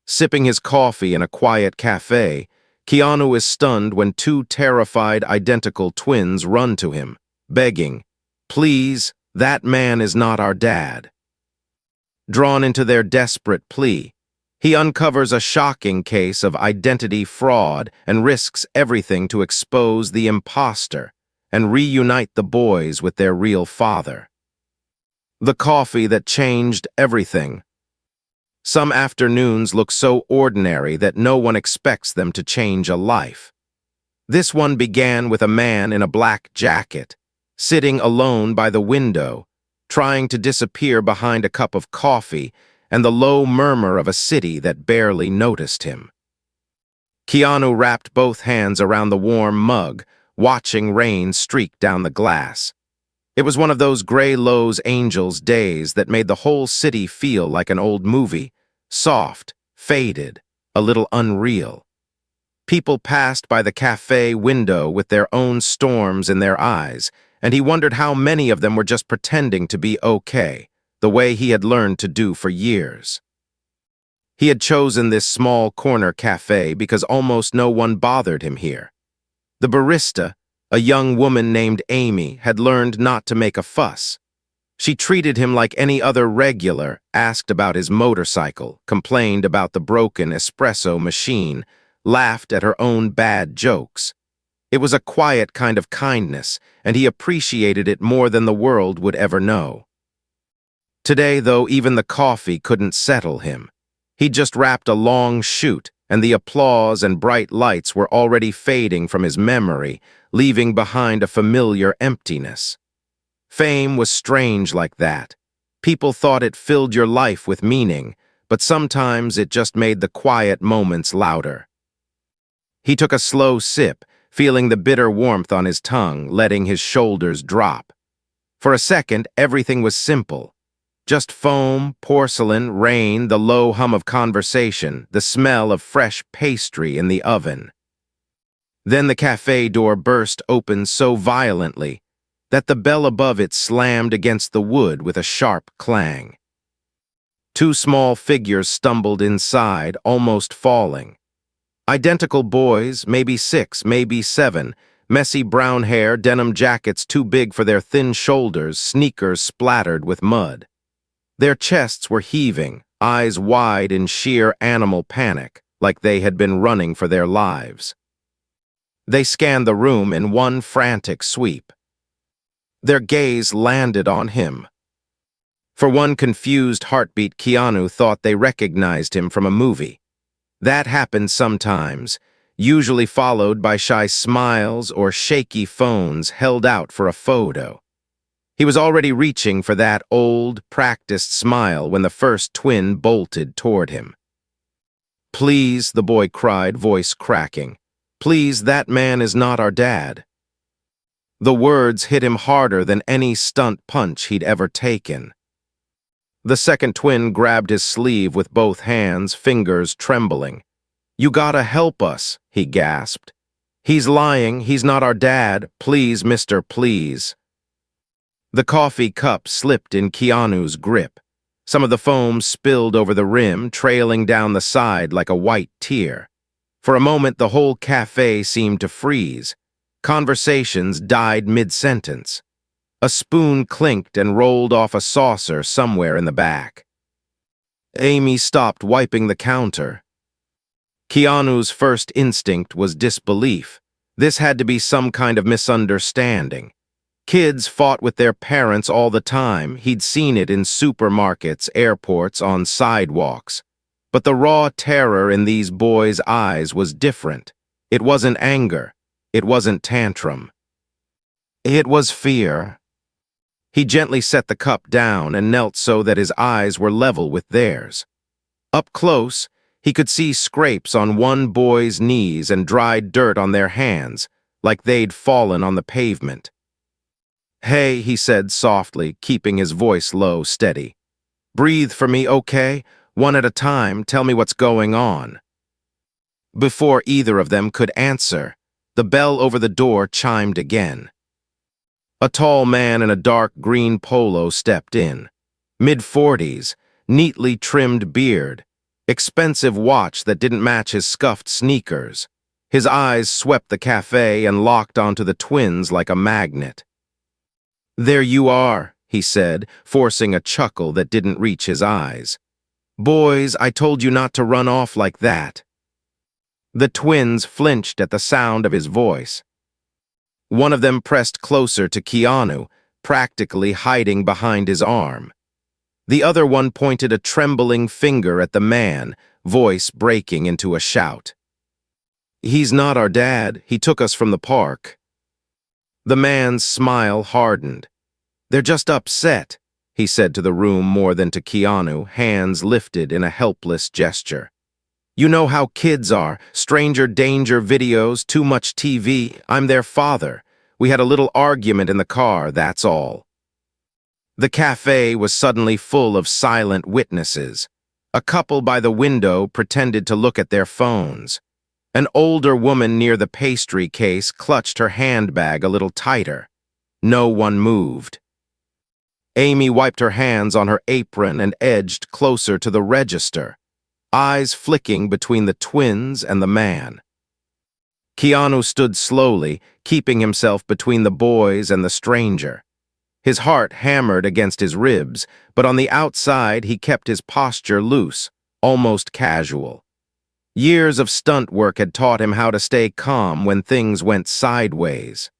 Sipping his coffee in a quiet cafe, Keanu is stunned when two terrified identical twins run to him, begging, "Please, that man is not our dad." Drawn into their desperate plea, he uncovers a shocking case of identity fraud and risks everything to expose the imposter and reunite the boys with their real father. The coffee that changed everything. Some afternoons look so ordinary that no one expects them to change a life. This one began with a man in a black jacket, sitting alone by the window, trying to disappear behind a cup of coffee and the low murmur of a city that barely noticed him. Keanu wrapped both hands around the warm mug, watching rain streak down the glass. It was one of those Gray Lowe's Angels days that made the whole city feel like an old movie, soft, faded, a little unreal. People passed by the cafe window with their own storms in their eyes, and he wondered how many of them were just pretending to be okay, the way he had learned to do for years. He had chosen this small corner cafe because almost no one bothered him here. The barista, a young woman named Amy, had learned not to make a fuss. She treated him like any other regular, asked about his motorcycle, complained about the broken espresso machine, laughed at her own bad jokes. It was a quiet kind of kindness, and he appreciated it more than the world would ever know. Today, though, even the coffee couldn't settle him. He'd just wrapped a long shoot, and the applause and bright lights were already fading from his memory, leaving behind a familiar emptiness. Fame was strange like that. People thought it filled your life with meaning, but sometimes it just made the quiet moments louder. He took a slow sip, feeling the bitter warmth on his tongue, letting his shoulders drop. For a second, everything was simple. Just foam, porcelain, rain, the low hum of conversation, the smell of fresh pastry in the oven. Then the cafe door burst open so violently that the bell above it slammed against the wood with a sharp clang. Two small figures stumbled inside, almost falling. Identical boys, maybe 6, maybe 7, messy brown hair, denim jackets too big for their thin shoulders, sneakers splattered with mud. Their chests were heaving, eyes wide in sheer animal panic, like they had been running for their lives. They scanned the room in one frantic sweep. Their gaze landed on him. For one confused heartbeat, Keanu thought they recognized him from a movie. That happened sometimes, usually followed by shy smiles or shaky phones held out for a photo. He was already reaching for that old, practiced smile when the first twin bolted toward him. "Please," the boy cried, voice cracking. "Please, that man is not our dad." The words hit him harder than any stunt punch he'd ever taken. The second twin grabbed his sleeve with both hands, fingers trembling. "You gotta help us," he gasped. "He's lying, he's not our dad. Please, mister, please." The coffee cup slipped in Keanu's grip. Some of the foam spilled over the rim, trailing down the side like a white tear. For a moment, the whole cafe seemed to freeze. Conversations died mid-sentence. A spoon clinked and rolled off a saucer somewhere in the back. Amy stopped wiping the counter. Keanu's first instinct was disbelief. This had to be some kind of misunderstanding. Kids fought with their parents all the time. He'd seen it in supermarkets, airports, on sidewalks. But the raw terror in these boys' eyes was different. It wasn't anger. It wasn't tantrum. It was fear. He gently set the cup down and knelt so that his eyes were level with theirs. Up close, he could see scrapes on one boy's knees and dried dirt on their hands, like they'd fallen on the pavement. "Hey," he said softly, keeping his voice low, steady. "Breathe for me, okay? One at a time, tell me what's going on." Before either of them could answer, the bell over the door chimed again. A tall man in a dark green polo stepped in. Mid-40s, neatly trimmed beard. expensive watch that didn't match his scuffed sneakers. His eyes swept the cafe and locked onto the twins like a magnet. "There you are," he said, forcing a chuckle that didn't reach his eyes. "Boys, I told you not to run off like that." The twins flinched at the sound of his voice. One of them pressed closer to Keanu, practically hiding behind his arm. The other one pointed a trembling finger at the man, voice breaking into a shout. "He's not our dad. He took us from the park." The man's smile hardened. "They're just upset," he said to the room more than to Keanu, hands lifted in a helpless gesture. "You know how kids are. Stranger danger videos, too much TV. I'm their father. We had a little argument in the car, that's all." The cafe was suddenly full of silent witnesses. A couple by the window pretended to look at their phones. An older woman near the pastry case clutched her handbag a little tighter. No one moved. Amy wiped her hands on her apron and edged closer to the register, eyes flicking between the twins and the man. Keanu stood slowly, keeping himself between the boys and the stranger. His heart hammered against his ribs, but on the outside he kept his posture loose, almost casual. Years of stunt work had taught him how to stay calm when things went sideways.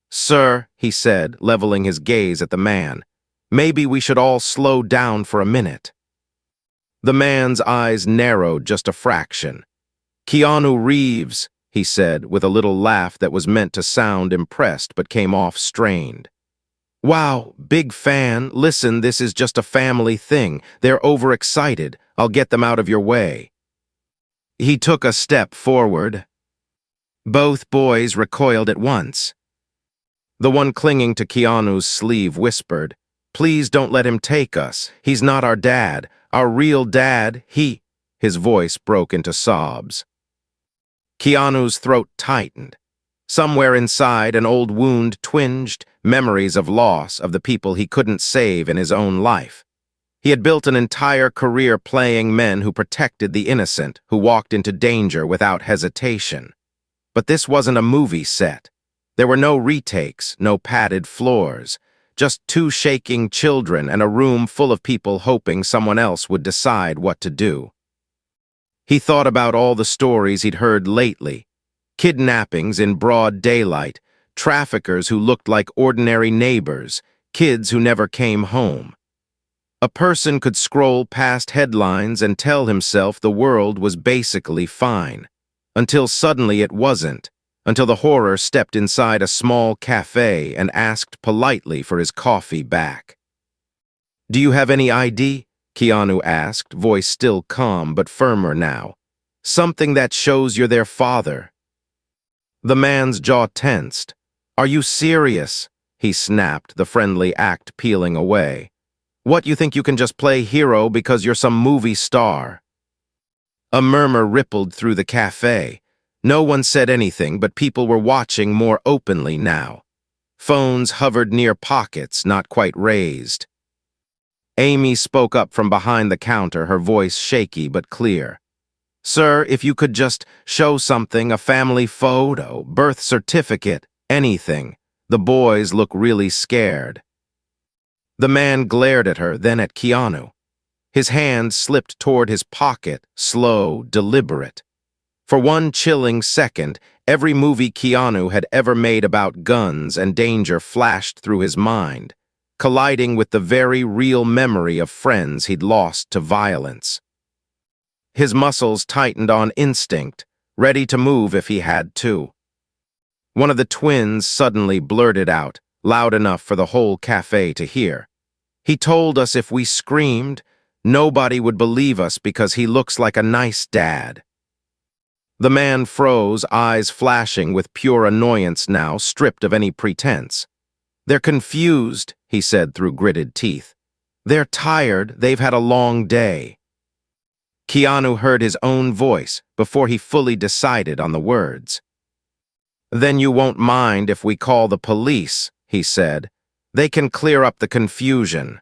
"Sir," he said, leveling his gaze at the man, "maybe we should all slow down for a minute." The man's eyes narrowed just a fraction. "Keanu Reeves," he said, with a little laugh that was meant to sound impressed but came off strained. "Wow, big fan. Listen, this is just a family thing. They're overexcited. I'll get them out of your way." He took a step forward. Both boys recoiled at once. The one clinging to Keanu's sleeve whispered, "Please don't let him take us. He's not our dad. Our real dad, His voice broke into sobs. Keanu's throat tightened. Somewhere inside, an old wound twinged, memories of loss of the people he couldn't save in his own life. He had built an entire career playing men who protected the innocent, who walked into danger without hesitation. But this wasn't a movie set. There were no retakes, no padded floors, just two shaking children and a room full of people hoping someone else would decide what to do. He thought about all the stories he'd heard lately: kidnappings in broad daylight, traffickers who looked like ordinary neighbors, kids who never came home. A person could scroll past headlines and tell himself the world was basically fine, until suddenly it wasn't, until the horror stepped inside a small cafe and asked politely for his coffee back. "Do you have any ID?" Keanu asked, voice still calm but firmer now. "Something that shows you're their father." The man's jaw tensed. "Are you serious?" he snapped, the friendly act peeling away. "What, you think you can just play hero because you're some movie star?" A murmur rippled through the cafe. No one said anything, but people were watching more openly now. Phones hovered near pockets, not quite raised. Amy spoke up from behind the counter, her voice shaky but clear. "Sir, if you could just show something, a family photo, birth certificate, anything." The boys look really scared. The man glared at her, then at Keanu. His hand slipped toward his pocket, slow, deliberate. For one chilling second, every movie Keanu had ever made about guns and danger flashed through his mind, colliding with the very real memory of friends he'd lost to violence. His muscles tightened on instinct, ready to move if he had to. One of the twins suddenly blurted out, loud enough for the whole cafe to hear. "He told us if we screamed, nobody would believe us because he looks like a nice dad." The man froze, eyes flashing with pure annoyance now, stripped of any pretense. "They're confused," he said through gritted teeth. "They're tired, they've had a long day." Keanu heard his own voice before he fully decided on the words. "Then you won't mind if we call the police," he said. "They can clear up the confusion."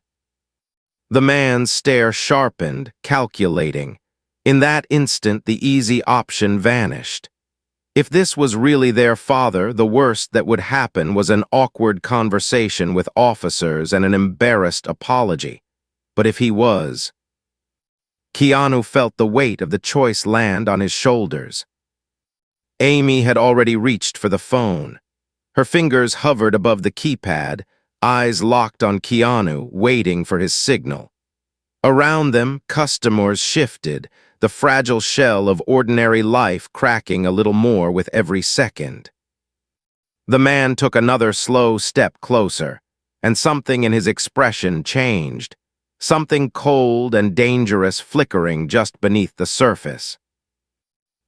The man's stare sharpened, calculating. In that instant, the easy option vanished. If this was really their father, the worst that would happen was an awkward conversation with officers and an embarrassed apology. But if he was, Keanu felt the weight of the choice land on his shoulders. Amy had already reached for the phone. Her fingers hovered above the keypad, eyes locked on Keanu, waiting for his signal. Around them, customers shifted, the fragile shell of ordinary life cracking a little more with every second. The man took another slow step closer, and something in his expression changed, something cold and dangerous flickering just beneath the surface.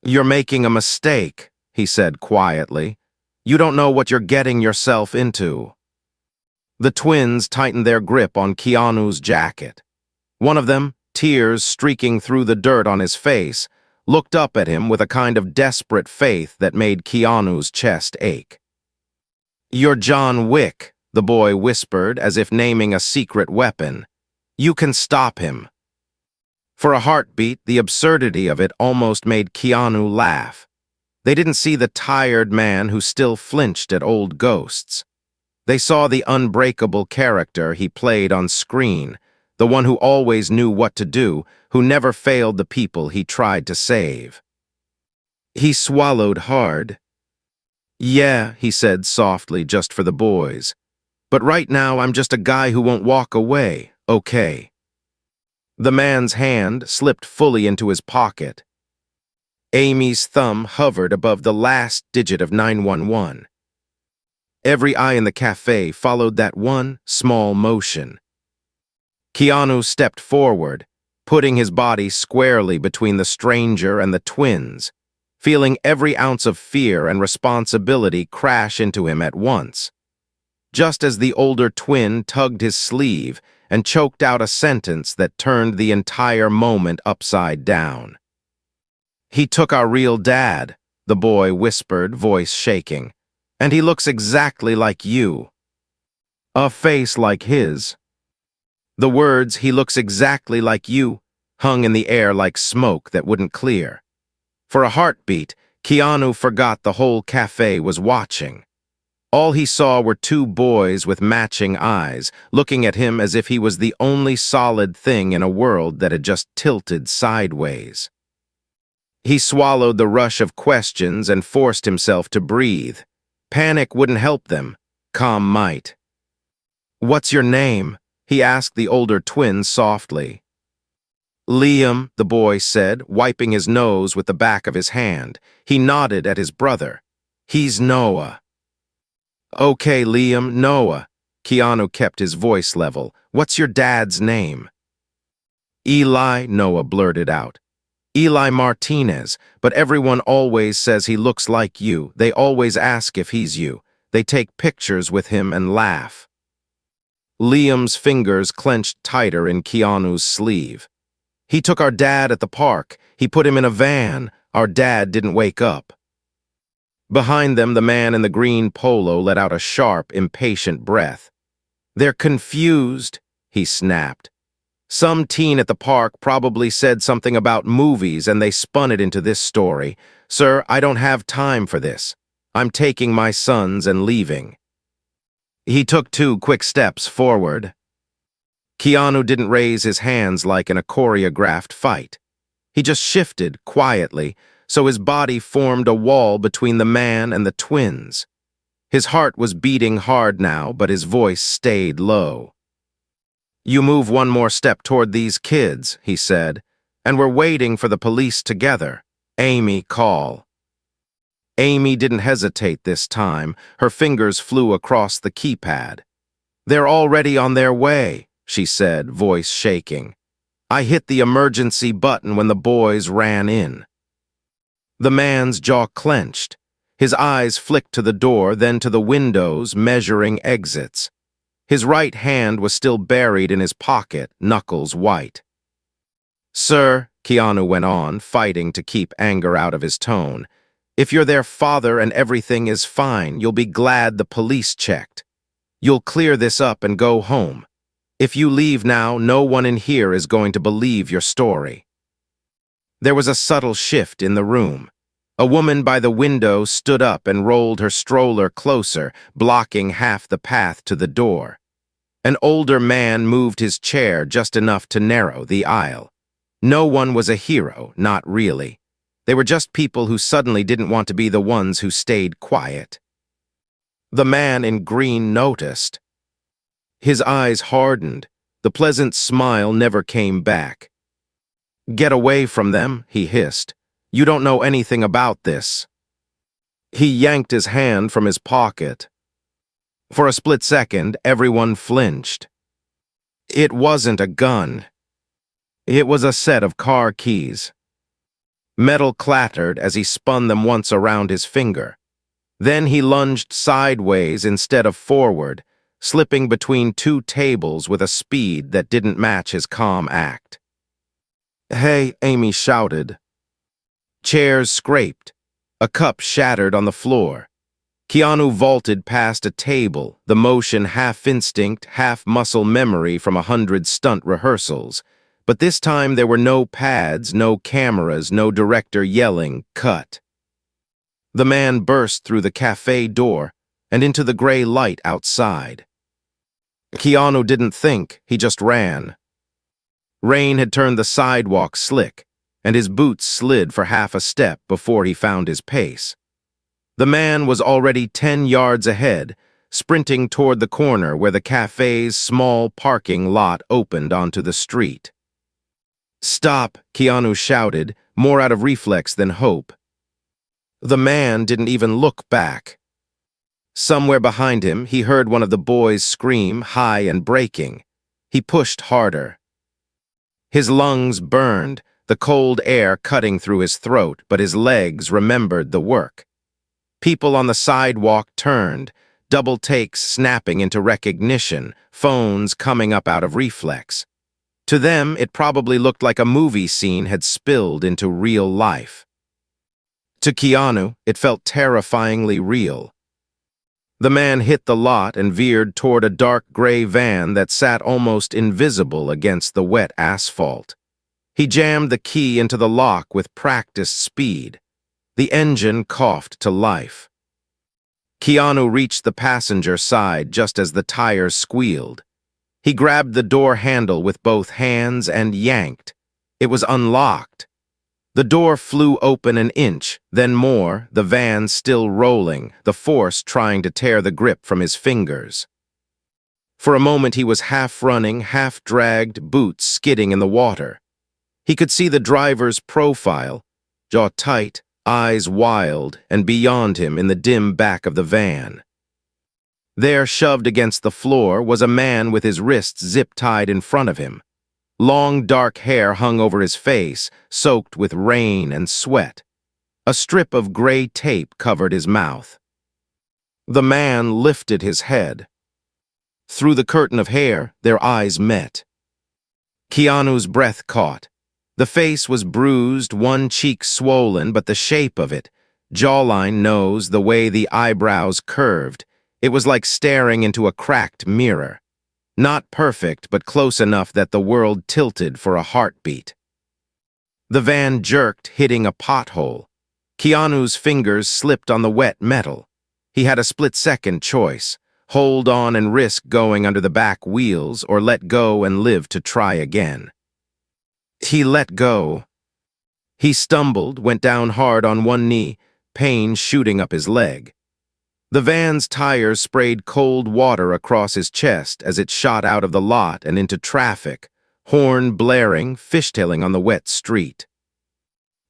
"You're making a mistake," he said quietly. "You don't know what you're getting yourself into." The twins tightened their grip on Keanu's jacket. One of them, tears streaking through the dirt on his face, looked up at him with a kind of desperate faith that made Keanu's chest ache. "You're John Wick," the boy whispered, as if naming a secret weapon. "You can stop him." For a heartbeat, the absurdity of it almost made Keanu laugh. They didn't see the tired man who still flinched at old ghosts. They saw the unbreakable character he played on screen, the one who always knew what to do, who never failed the people he tried to save. He swallowed hard. "Yeah," he said softly, just for the boys. "But right now I'm just a guy who won't walk away, okay?" The man's hand slipped fully into his pocket. Amy's thumb hovered above the last digit of 911. Every eye in the cafe followed that one small motion. Keanu stepped forward, putting his body squarely between the stranger and the twins, feeling every ounce of fear and responsibility crash into him at once. Just as the older twin tugged his sleeve and choked out a sentence that turned the entire moment upside down. "He took our real dad," the boy whispered, voice shaking. "And he looks exactly like you. A face like his." The words, "he looks exactly like you," hung in the air like smoke that wouldn't clear. For a heartbeat, Keanu forgot the whole cafe was watching. All he saw were two boys with matching eyes, looking at him as if he was the only solid thing in a world that had just tilted sideways. He swallowed the rush of questions and forced himself to breathe. Panic wouldn't help them. Calm might. "What's your name?" he asked the older twin softly. "Liam," the boy said, wiping his nose with the back of his hand. He nodded at his brother. "He's Noah." "Okay, Liam, Noah." Keanu kept his voice level. "What's your dad's name?" "Eli," Noah blurted out. "Eli Martinez, but everyone always says he looks like you. They always ask if he's you. They take pictures with him and laugh." Liam's fingers clenched tighter in Keanu's sleeve. "He took our dad at the park. He put him in a van. Our dad didn't wake up." Behind them, the man in the green polo let out a sharp, impatient breath. "They're confused," he snapped. "Some teen at the park probably said something about movies and they spun it into this story. Sir, I don't have time for this. I'm taking my sons and leaving." He took 2 quick steps forward. Keanu didn't raise his hands like in a choreographed fight. He just shifted quietly, so his body formed a wall between the man and the twins. His heart was beating hard now, but his voice stayed low. "You move one more step toward these kids," he said, "and we're waiting for the police together. Amy, call." Amy didn't hesitate this time. Her fingers flew across the keypad. "They're already on their way," she said, voice shaking. "I hit the emergency button when the boys ran in." The man's jaw clenched. His eyes flicked to the door, then to the windows, measuring exits. His right hand was still buried in his pocket, knuckles white. "Sir," Keanu went on, fighting to keep anger out of his tone, "if you're their father and everything is fine, you'll be glad the police checked. You'll clear this up and go home. If you leave now, no one in here is going to believe your story." There was a subtle shift in the room. A woman by the window stood up and rolled her stroller closer, blocking half the path to the door. An older man moved his chair just enough to narrow the aisle. No one was a hero, not really. They were just people who suddenly didn't want to be the ones who stayed quiet. The man in green noticed. His eyes hardened. The pleasant smile never came back. "Get away from them," he hissed. "You don't know anything about this." He yanked his hand from his pocket. For a split second, everyone flinched. It wasn't a gun. It was a set of car keys. Metal clattered as he spun them once around his finger. Then he lunged sideways instead of forward, slipping between two tables with a speed that didn't match his calm act. "Hey," Amy shouted. Chairs scraped. A cup shattered on the floor. Keanu vaulted past a table, the motion half instinct, half muscle memory from 100 stunt rehearsals. But this time there were no pads, no cameras, no director yelling, "Cut." The man burst through the cafe door and into the gray light outside. Keanu didn't think, he just ran. Rain had turned the sidewalk slick, and his boots slid for half a step before he found his pace. The man was already 10 yards ahead, sprinting toward the corner where the cafe's small parking lot opened onto the street. "Stop," Keanu shouted, more out of reflex than hope. The man didn't even look back. Somewhere behind him, he heard one of the boys scream, high and breaking. He pushed harder. His lungs burned, the cold air cutting through his throat, but his legs remembered the work. People on the sidewalk turned, double takes snapping into recognition, phones coming up out of reflex. To them, it probably looked like a movie scene had spilled into real life. To Keanu, it felt terrifyingly real. The man hit the lot and veered toward a dark gray van that sat almost invisible against the wet asphalt. He jammed the key into the lock with practiced speed. The engine coughed to life. Keanu reached the passenger side just as the tires squealed. He grabbed the door handle with both hands and yanked. It was unlocked. The door flew open an inch, then more, the van still rolling, the force trying to tear the grip from his fingers. For a moment he was half running, half dragged, boots skidding in the water. He could see the driver's profile, jaw tight, eyes wild, and beyond him in the dim back of the van. There, shoved against the floor, was a man with his wrists zip-tied in front of him. Long, dark hair hung over his face, soaked with rain and sweat. A strip of gray tape covered his mouth. The man lifted his head. Through the curtain of hair, their eyes met. Keanu's breath caught. The face was bruised, one cheek swollen, but the shape of it, jawline, nose, the way the eyebrows curved, it was like staring into a cracked mirror. Not perfect, but close enough that the world tilted for a heartbeat. The van jerked, hitting a pothole. Keanu's fingers slipped on the wet metal. He had a split-second choice: hold on and risk going under the back wheels, or let go and live to try again. He let go. He stumbled, went down hard on one knee, pain shooting up his leg. The van's tires sprayed cold water across his chest as it shot out of the lot and into traffic, horn blaring, fishtailing on the wet street.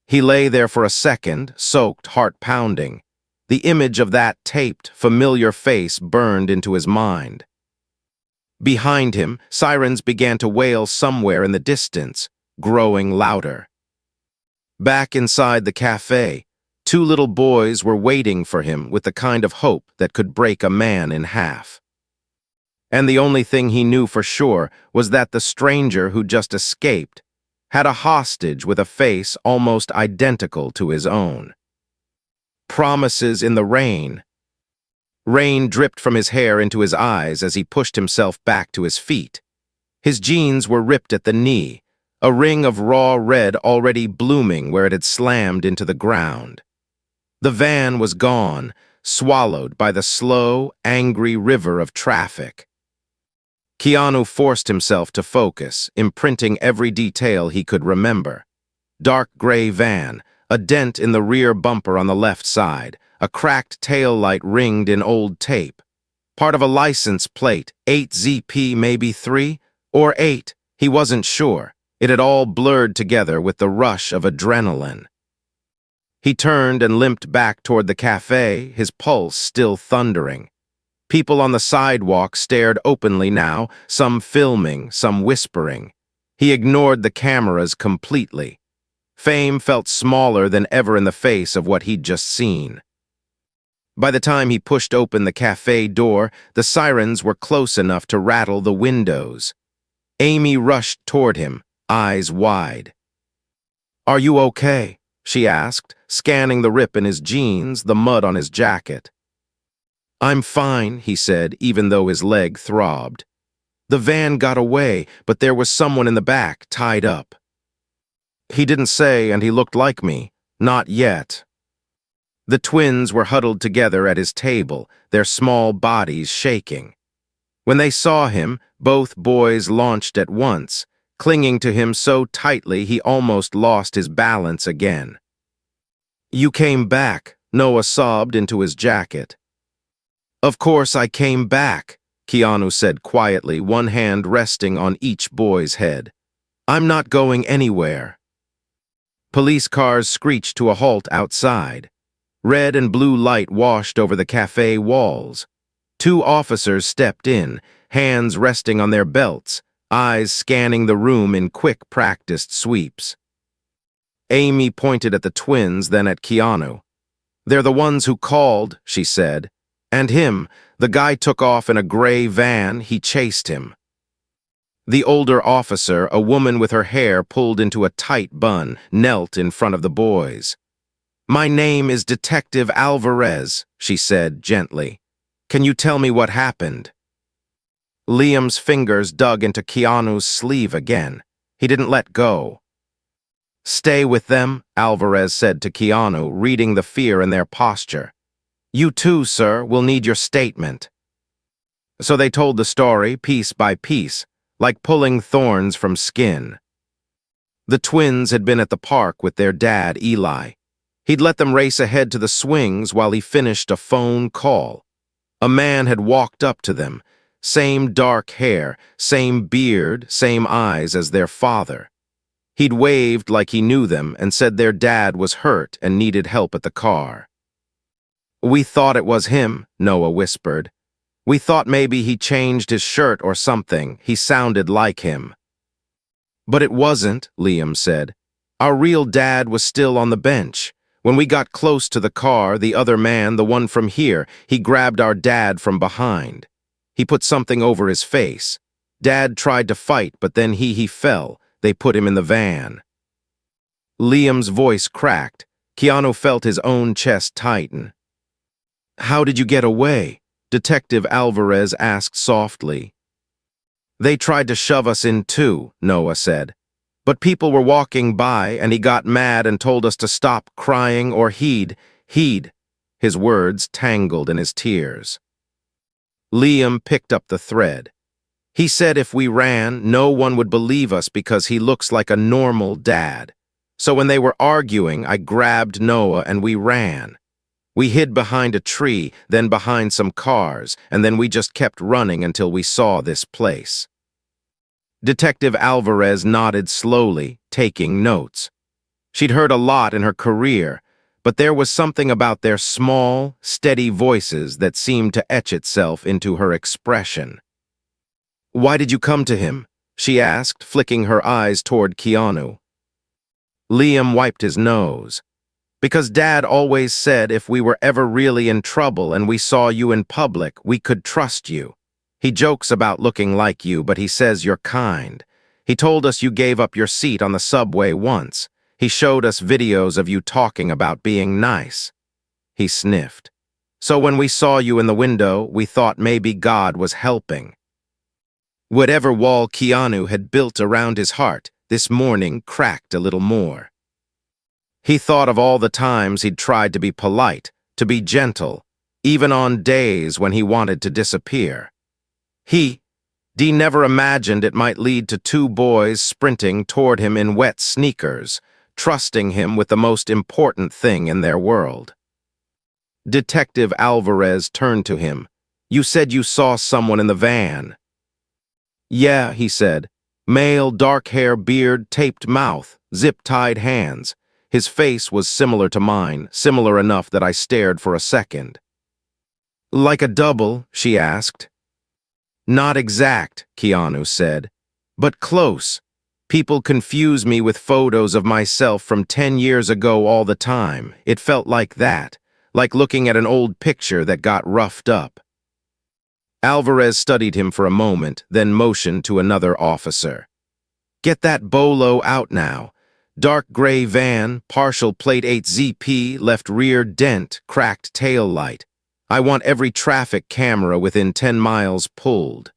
He lay there for a second, soaked, heart pounding. The image of that taped, familiar face burned into his mind. Behind him, sirens began to wail somewhere in the distance, growing louder. Back inside the cafe, two little boys were waiting for him with the kind of hope that could break a man in half. And the only thing he knew for sure was that the stranger who just escaped had a hostage with a face almost identical to his own. Promises in the rain. Rain dripped from his hair into his eyes as he pushed himself back to his feet. His jeans were ripped at the knee, a ring of raw red already blooming where it had slammed into the ground. The van was gone, swallowed by the slow, angry river of traffic. Keanu forced himself to focus, imprinting every detail he could remember. Dark gray van, a dent in the rear bumper on the left side, a cracked tail light ringed in old tape. Part of a license plate, 8ZP maybe 3, or 8, he wasn't sure. It had all blurred together with the rush of adrenaline. He turned and limped back toward the cafe, his pulse still thundering. People on the sidewalk stared openly now, some filming, some whispering. He ignored the cameras completely. Fame felt smaller than ever in the face of what he'd just seen. By the time he pushed open the cafe door, the sirens were close enough to rattle the windows. Amy rushed toward him, eyes wide. "Are you okay?" she asked, scanning the rip in his jeans, the mud on his jacket. "I'm fine," he said, even though his leg throbbed. "The van got away, but there was someone in the back, tied up." He didn't say, and he looked like me. Not yet. The twins were huddled together at his table, their small bodies shaking. When they saw him, both boys launched at once, clinging to him so tightly he almost lost his balance again. "You came back," Noah sobbed into his jacket. "Of course I came back," Keanu said quietly, one hand resting on each boy's head. "I'm not going anywhere." Police cars screeched to a halt outside. Red and blue light washed over the cafe walls. 2 officers stepped in, hands resting on their belts, eyes scanning the room in quick, practiced sweeps. Amy pointed at the twins, then at Keanu. "They're the ones who called," she said. "And him, the guy took off in a gray van, he chased him." The older officer, a woman with her hair pulled into a tight bun, knelt in front of the boys. "My name is Detective Alvarez," she said gently. "Can you tell me what happened?" Liam's fingers dug into Keanu's sleeve again. He didn't let go. "Stay with them," Alvarez said to Keanu, reading the fear in their posture. "You too, sir, will need your statement." So they told the story piece by piece, like pulling thorns from skin. The twins had been at the park with their dad, Eli. He'd let them race ahead to the swings while he finished a phone call. A man had walked up to them, same dark hair, same beard, same eyes as their father. He'd waved like he knew them and said their dad was hurt and needed help at the car. "We thought it was him," Noah whispered. "We thought maybe he changed his shirt or something. He sounded like him." "But it wasn't," Liam said. "Our real dad was still on the bench. When we got close to the car, the other man, the one from here, he grabbed our dad from behind. He put something over his face. Dad tried to fight, but then he fell. They put him in the van." Liam's voice cracked. Keanu felt his own chest tighten. "How did you get away?" Detective Alvarez asked softly. "They tried to shove us in too," Noah said. "But people were walking by, and he got mad and told us to stop crying or he'd. His words tangled in his tears. Liam picked up the thread. "He said if we ran, no one would believe us because he looks like a normal dad. So when they were arguing, I grabbed Noah and we ran. We hid behind a tree, then behind some cars, and then we just kept running until we saw this place." Detective Alvarez nodded slowly, taking notes. She'd heard a lot in her career, but there was something about their small, steady voices that seemed to etch itself into her expression. "Why did you come to him?" she asked, flicking her eyes toward Keanu. Liam wiped his nose. "Because Dad always said if we were ever really in trouble and we saw you in public, we could trust you. He jokes about looking like you, but he says you're kind. He told us you gave up your seat on the subway once. He showed us videos of you talking about being nice." He sniffed. "So when we saw you in the window, we thought maybe God was helping." Whatever wall Keanu had built around his heart, this morning cracked a little more. He thought of all the times he'd tried to be polite, to be gentle, even on days when he wanted to disappear. Dee never imagined it might lead to two boys sprinting toward him in wet sneakers, trusting him with the most important thing in their world. Detective Alvarez turned to him. "You said you saw someone in the van." "Yeah," he said. "Male, dark hair, beard, taped mouth, zip-tied hands. His face was similar to mine, similar enough that I stared for a second." "Like a double?" she asked. "Not exact," Keanu said, "but close. People confuse me with photos of myself from 10 years ago all the time. It felt like that, like looking at an old picture that got roughed up." Alvarez studied him for a moment, then motioned to another officer. "Get that bolo out now. Dark gray van, partial plate 8ZP, left rear dent, cracked tail light. I want every traffic camera within 10 miles pulled."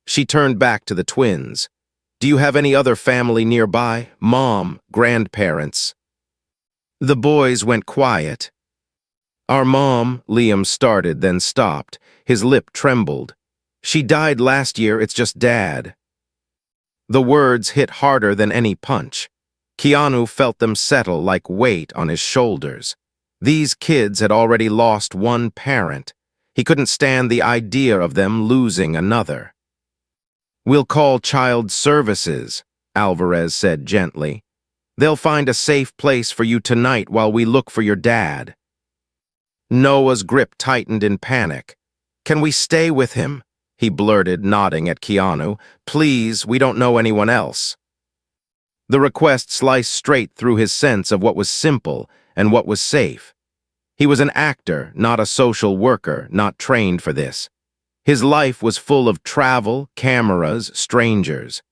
She turned back to the twins. "Do you have any other family nearby? Mom, grandparents?" The boys went quiet. "Our mom," Liam started, then stopped. His lip trembled. "She died last year, it's just Dad." The words hit harder than any punch. Keanu felt them settle like weight on his shoulders. These kids had already lost one parent. He couldn't stand the idea of them losing another. "We'll call child services," Alvarez said gently. "They'll find a safe place for you tonight while we look for your dad." Noah's grip tightened in panic. "Can we stay with him?" he blurted, nodding at Keanu. "Please, we don't know anyone else." The request sliced straight through his sense of what was simple and what was safe. He was an actor, not a social worker, not trained for this. His life was full of travel, cameras, strangers.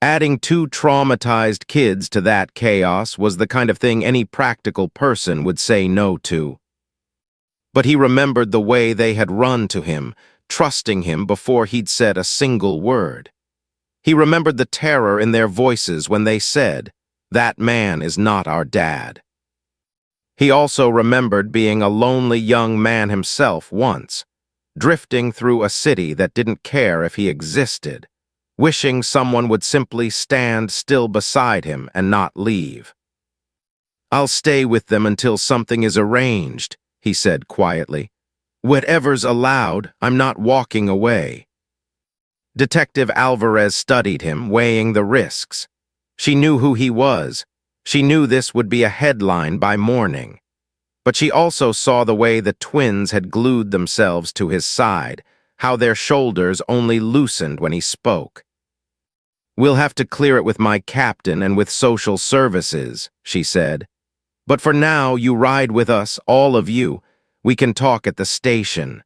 Adding two traumatized kids to that chaos was the kind of thing any practical person would say no to. But he remembered the way they had run to him, trusting him before he'd said a single word. He remembered the terror in their voices when they said, "That man is not our dad." He also remembered being a lonely young man himself once, drifting through a city that didn't care if he existed, wishing someone would simply stand still beside him and not leave. "I'll stay with them until something is arranged," he said quietly. "Whatever's allowed, I'm not walking away." Detective Alvarez studied him, weighing the risks. She knew who he was. She knew this would be a headline by morning. But she also saw the way the twins had glued themselves to his side, how their shoulders only loosened when he spoke. "We'll have to clear it with my captain and with social services," she said. "But for now, you ride with us, all of you. We can talk at the station."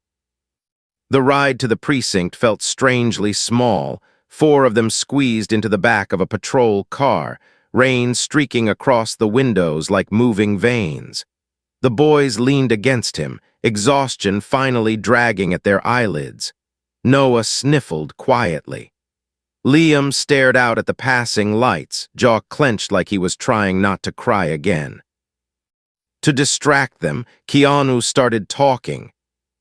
The ride to the precinct felt strangely small, 4 of them squeezed into the back of a patrol car, rain streaking across the windows like moving veins. The boys leaned against him, exhaustion finally dragging at their eyelids. Noah sniffled quietly. Liam stared out at the passing lights, jaw clenched like he was trying not to cry again. To distract them, Keanu started talking.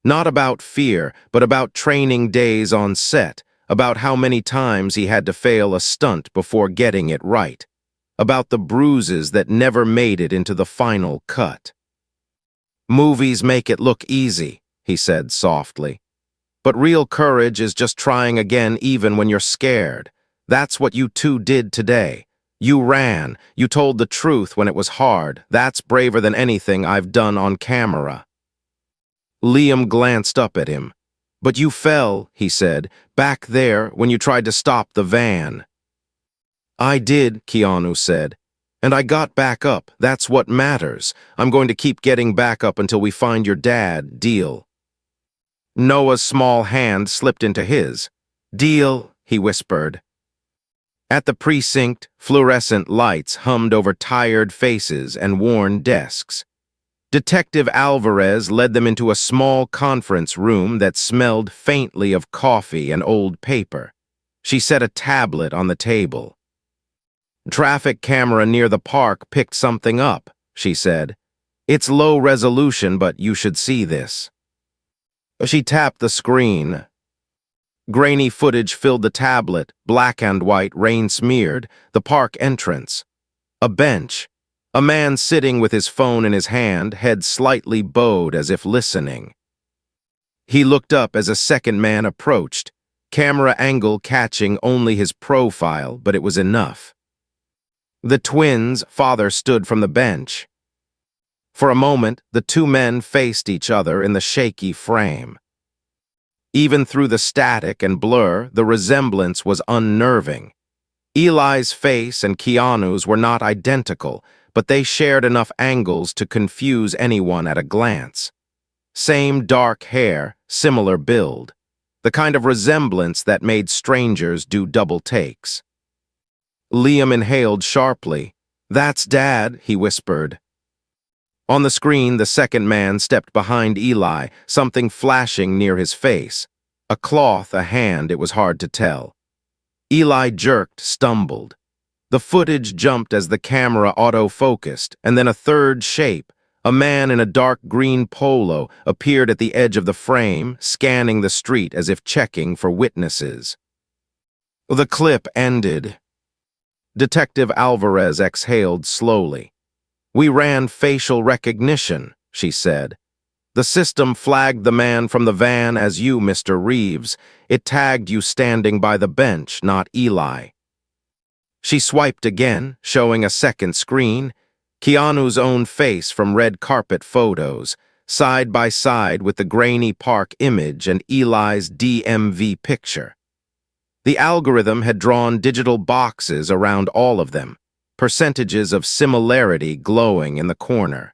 Not about fear, but about training days on set, about how many times he had to fail a stunt before getting it right, about the bruises that never made it into the final cut. "Movies make it look easy," he said softly. "But real courage is just trying again even when you're scared. That's what you two did today. You ran, you told the truth when it was hard. That's braver than anything I've done on camera." Liam glanced up at him. "But you fell," he said, "back there when you tried to stop the van." "I did," Keanu said. "And I got back up. That's what matters. I'm going to keep getting back up until we find your dad. Deal?" Noah's small hand slipped into his. "Deal," he whispered. At the precinct, fluorescent lights hummed over tired faces and worn desks. Detective Alvarez led them into a small conference room that smelled faintly of coffee and old paper. She set a tablet on the table. Traffic camera near the park picked something up, she said. It's low resolution, but you should see this. She tapped the screen. Grainy footage filled the tablet, black and white, rain-smeared, the park entrance. A bench. A man sitting with his phone in his hand, head slightly bowed as if listening. He looked up as a second man approached, camera angle catching only his profile, but it was enough. The twins' father stood from the bench. For a moment, the two men faced each other in the shaky frame. Even through the static and blur, the resemblance was unnerving. Eli's face and Keanu's were not identical, but they shared enough angles to confuse anyone at a glance. Same dark hair, similar build. The kind of resemblance that made strangers do double takes. Liam inhaled sharply. "That's Dad," he whispered. On the screen, the second man stepped behind Eli, something flashing near his face. A cloth, a hand, it was hard to tell. Eli jerked, stumbled. The footage jumped as the camera auto-focused, and then a third shape, a man in a dark green polo, appeared at the edge of the frame, scanning the street as if checking for witnesses. The clip ended. Detective Alvarez exhaled slowly. "We ran facial recognition," she said. "The system flagged the man from the van as you, Mr. Reeves. It tagged you standing by the bench, not Eli." She swiped again, showing a second screen, Keanu's own face from red carpet photos, side by side with the grainy park image and Eli's DMV picture. The algorithm had drawn digital boxes around all of them, percentages of similarity glowing in the corner.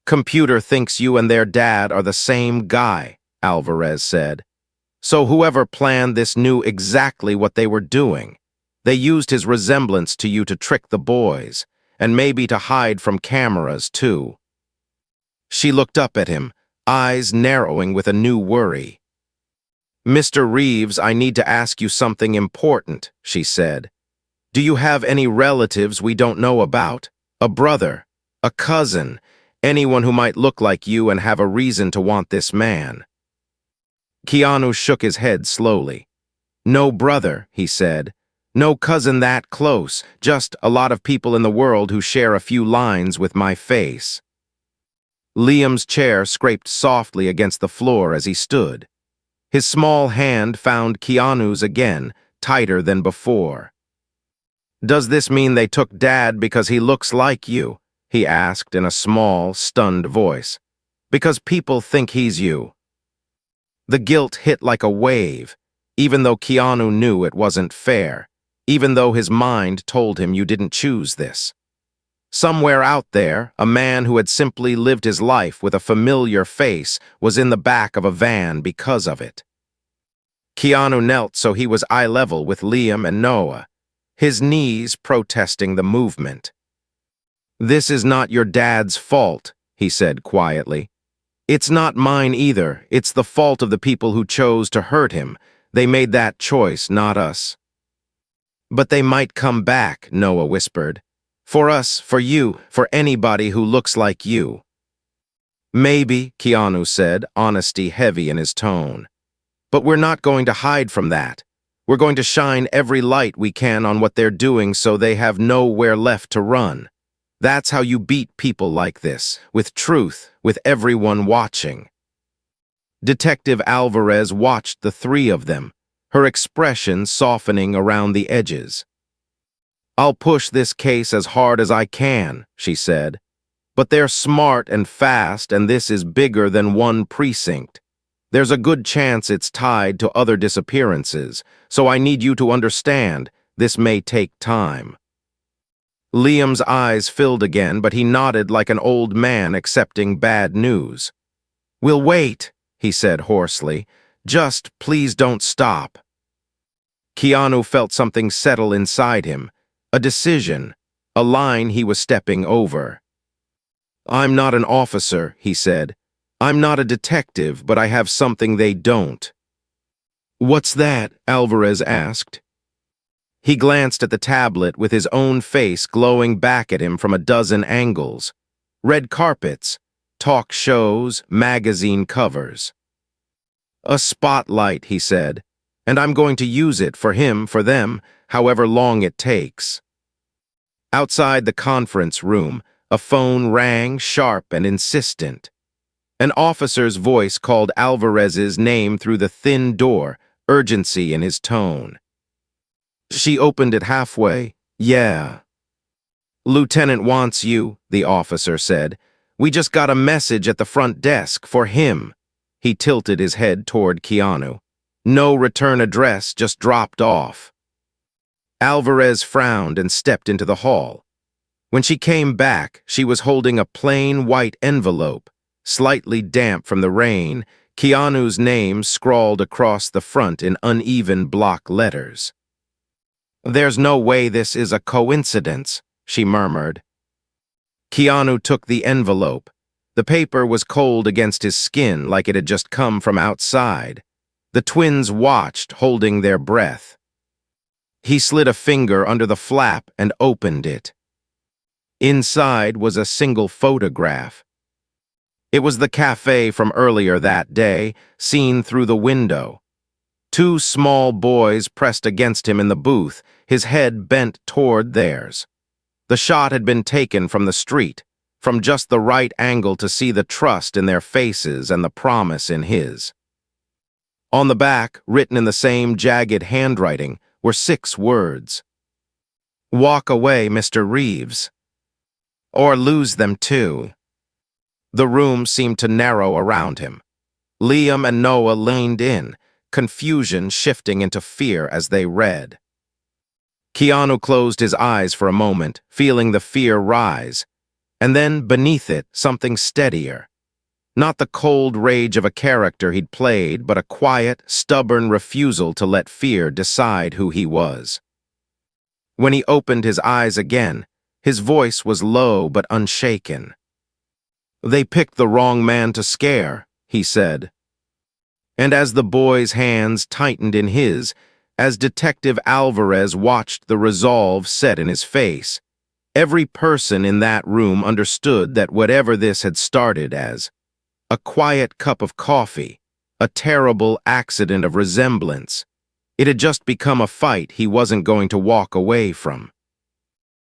"Computer thinks you and their dad are the same guy," Alvarez said. "So whoever planned this knew exactly what they were doing. They used his resemblance to you to trick the boys, and maybe to hide from cameras, too." She looked up at him, eyes narrowing with a new worry. "Mr. Reeves, I need to ask you something important," she said. "Do you have any relatives we don't know about? A brother, a cousin, anyone who might look like you and have a reason to want this man?" Keanu shook his head slowly. "No brother," he said. "No cousin that close, just a lot of people in the world who share a few lines with my face." Liam's chair scraped softly against the floor as he stood. His small hand found Keanu's again, tighter than before. "Does this mean they took Dad because he looks like you?" he asked in a small, stunned voice. "Because people think he's you." The guilt hit like a wave, even though Keanu knew it wasn't fair, even though his mind told him you didn't choose this. Somewhere out there, a man who had simply lived his life with a familiar face was in the back of a van because of it. Keanu knelt so he was eye level with Liam and Noah, his knees protesting the movement. "This is not your dad's fault," he said quietly. "It's not mine either. It's the fault of the people who chose to hurt him. They made that choice, not us." "But they might come back," Noah whispered. "For us, for you, for anybody who looks like you." "Maybe," Keanu said, honesty heavy in his tone. "But we're not going to hide from that. We're going to shine every light we can on what they're doing so they have nowhere left to run. That's how you beat people like this, with truth, with everyone watching." Detective Alvarez watched the three of them, her expression softening around the edges. "I'll push this case as hard as I can," she said. "But they're smart and fast, and this is bigger than one precinct. There's a good chance it's tied to other disappearances, so I need you to understand this may take time." Liam's eyes filled again, but he nodded like an old man accepting bad news. "We'll wait," he said hoarsely. "Just please don't stop." Keanu felt something settle inside him, a decision, a line he was stepping over. "I'm not an officer," he said. "I'm not a detective, but I have something they don't." "What's that?" Alvarez asked. He glanced at the tablet with his own face glowing back at him from a dozen angles. Red carpets, talk shows, magazine covers. A spotlight, he said, and I'm going to use it for him, for them, however long it takes. Outside the conference room, a phone rang, sharp and insistent. An officer's voice called Alvarez's name through the thin door, urgency in his tone. She opened it halfway. Yeah. Lieutenant wants you, the officer said. We just got a message at the front desk for him. He tilted his head toward Keanu. No return address, just dropped off. Alvarez frowned and stepped into the hall. When she came back, she was holding a plain white envelope, slightly damp from the rain, Keanu's name scrawled across the front in uneven block letters. There's no way this is a coincidence, she murmured. Keanu took the envelope. The paper was cold against his skin like it had just come from outside. The twins watched, holding their breath. He slid a finger under the flap and opened it. Inside was a single photograph. It was the café from earlier that day, seen through the window. Two small boys pressed against him in the booth, his head bent toward theirs. The shot had been taken from the street, from just the right angle to see the trust in their faces and the promise in his. On the back, written in the same jagged handwriting, were 6 words. Walk away, Mr. Reeves. Or lose them too. The room seemed to narrow around him. Liam and Noah leaned in, confusion shifting into fear as they read. Keanu closed his eyes for a moment, feeling the fear rise, and then beneath it something steadier. Not the cold rage of a character he'd played, but a quiet, stubborn refusal to let fear decide who he was. When he opened his eyes again, his voice was low but unshaken. They picked the wrong man to scare, he said. And as the boy's hands tightened in his, as Detective Alvarez watched the resolve set in his face, every person in that room understood that whatever this had started as, a quiet cup of coffee, a terrible accident of resemblance, it had just become a fight he wasn't going to walk away from.